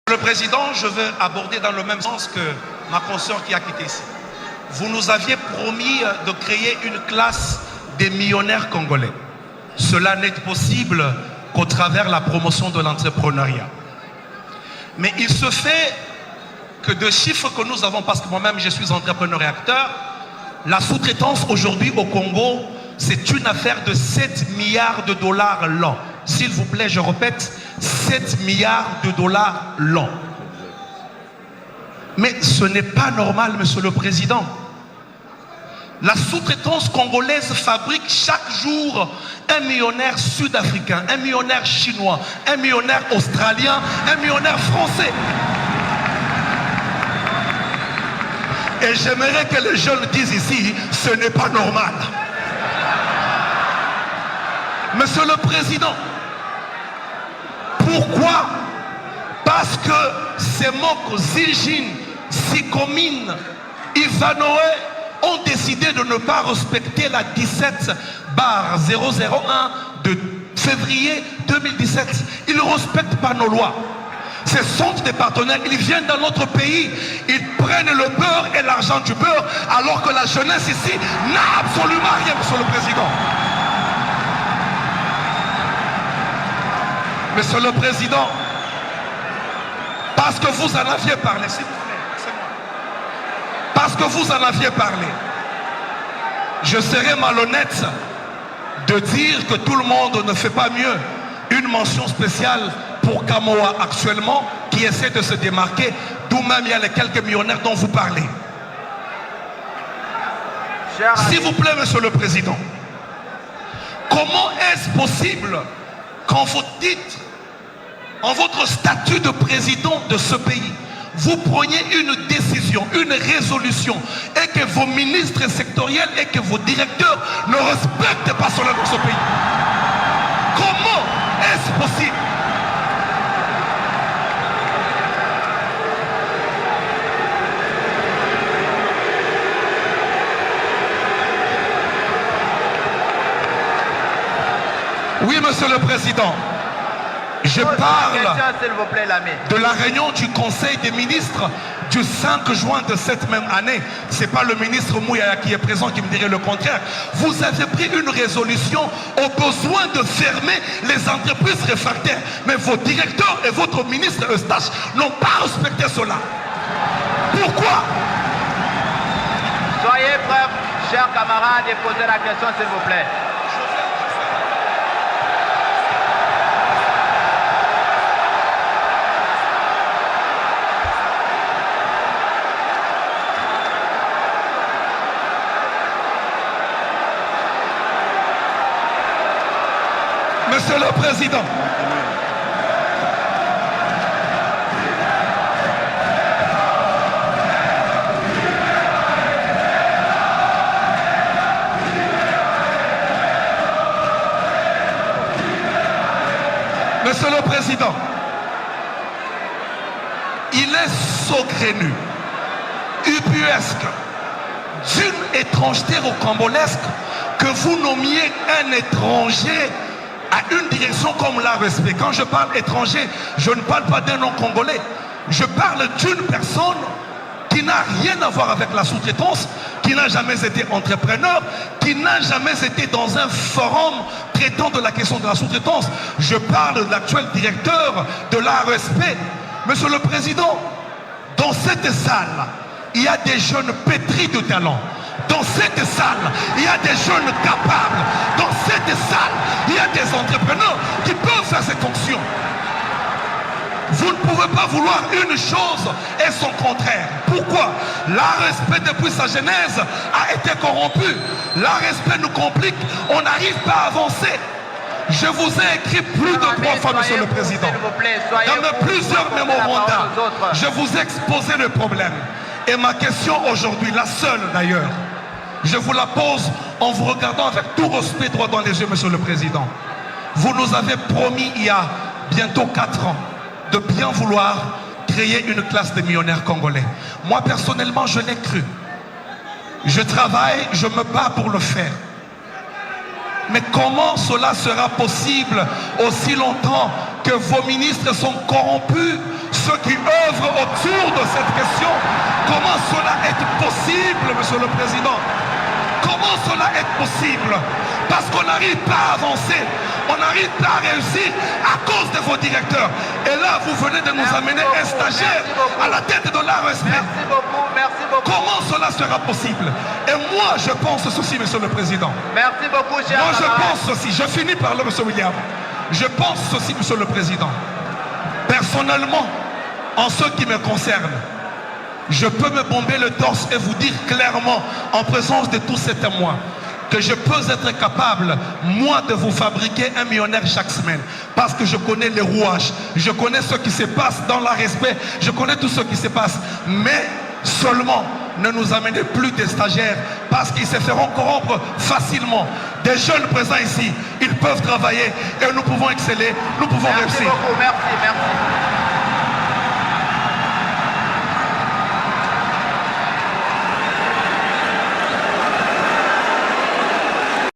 Le président, je veux aborder dans le même sens que ma consoeur qui a quitté ici. Vous nous aviez promis de créer une classe des millionnaires congolais. Cela n'est possible qu'au travers la promotion de l'entrepreneuriat. Mais il se fait que de chiffres que nous avons, parce que moi-même je suis entrepreneur et acteur, la sous-traitance aujourd'hui au Congo, c'est une affaire de 7 milliards de dollars l'an. S'il vous plaît, je répète, 7 milliards de dollars l'an. Mais ce n'est pas normal, monsieur le président. La sous-traitance congolaise fabrique chaque jour un millionnaire sud-africain, un millionnaire chinois, un millionnaire australien, un millionnaire français. Et j'aimerais que les jeunes disent ici, ce n'est pas normal. Monsieur le président, pourquoi? Parce que ces mots Zijin, Sikomine, Ivanoé ont décidé de ne pas respecter la 17/001 de février 2017. Ils ne respectent pas nos lois. Ce sont des partenaires, ils viennent dans notre pays, ils prennent le beurre et l'argent du beurre, alors que la jeunesse ici n'a absolument rien, monsieur le président. Monsieur le président, parce que vous en aviez parlé, s'il vous plaît, c'est moi. Parce que vous en aviez parlé, je serais malhonnête de dire que tout le monde ne fait pas mieux. Une mention spéciale pour Kamoa actuellement, qui essaie de se démarquer, d'où même il y a les quelques millionnaires dont vous parlez. S'il vous plaît, monsieur le président, comment est-ce possible qu'en votre titre, en votre statut de président de ce pays, vous preniez une décision, une résolution, et que vos ministres sectoriels et que vos directeurs ne respectent pas cela dans ce pays? Comment est-ce possible? Oui, monsieur le président. Je parle de la réunion du Conseil des ministres du 5 juin de cette même année. Ce n'est pas le ministre Mouyaya qui est présent qui me dirait le contraire. Vous avez pris une résolution au besoin de fermer les entreprises réfractaires. Mais vos directeurs et votre ministre Eustache n'ont pas respecté cela. Pourquoi? Soyez prêts, chers camarades, et posez la question, s'il vous plaît. Monsieur le Président, Monsieur le Président, il est saugrenu, ubuesque, d'une étrangeté rocambolesque que vous nommiez un étranger à une direction comme l'ARSP. Quand je parle étranger, je ne parle pas d'un nom congolais. Je parle d'une personne qui n'a rien à voir avec la sous-traitance, qui n'a jamais été entrepreneur, qui n'a jamais été dans un forum traitant de la question de la sous-traitance. Je parle de l'actuel directeur de l'ARSP. Monsieur le Président, dans cette salle, il y a des jeunes pétris de talent. Dans cette salle, il y a des jeunes capables. Dans cette salle, il y a des entrepreneurs qui peuvent faire cette fonction. Vous ne pouvez pas vouloir une chose et son contraire. Pourquoi? L'ARSP depuis sa genèse a été corrompu. L'ARSP nous complique, on n'arrive pas à avancer. Je vous ai écrit plus de 3 fois, monsieur le Président. Dans plusieurs mémorandums, je vous ai exposé le problème. Et ma question aujourd'hui, la seule d'ailleurs, je vous la pose en vous regardant avec tout respect droit dans les yeux, monsieur le Président. Vous nous avez promis il y a bientôt 4 ans de bien vouloir créer une classe de millionnaires congolais. Moi personnellement, je l'ai cru. Je travaille, je me bats pour le faire. Mais comment cela sera possible aussi longtemps que vos ministres sont corrompus, ceux qui œuvrent autour de cette question. Comment cela est possible, Monsieur le Président? Comment cela est possible? Parce qu'on n'arrive pas à avancer, on n'arrive pas à réussir à cause de vos directeurs. Et là, vous venez de nous amener un stagiaire à la tête de l'ARSP. Merci beaucoup, merci beaucoup. Comment cela sera possible? Et moi, je pense ceci, Monsieur le Président. Merci beaucoup, cher Moi, je camarade. pense ceci. Je finis par là, Monsieur William. Je pense ceci, Monsieur le Président. Personnellement, en ce qui me concerne, je peux me bomber le torse et vous dire clairement, en présence de tous ces témoins, que je peux être capable, moi, de vous fabriquer un millionnaire chaque semaine. Parce que je connais les rouages, je connais ce qui se passe dans la respect, je connais tout ce qui se passe. Mais seulement, ne nous amenez plus des stagiaires parce qu'ils se feront corrompre facilement. Des jeunes présents ici, ils peuvent travailler et nous pouvons exceller, nous pouvons Merci réussir. beaucoup, merci, merci.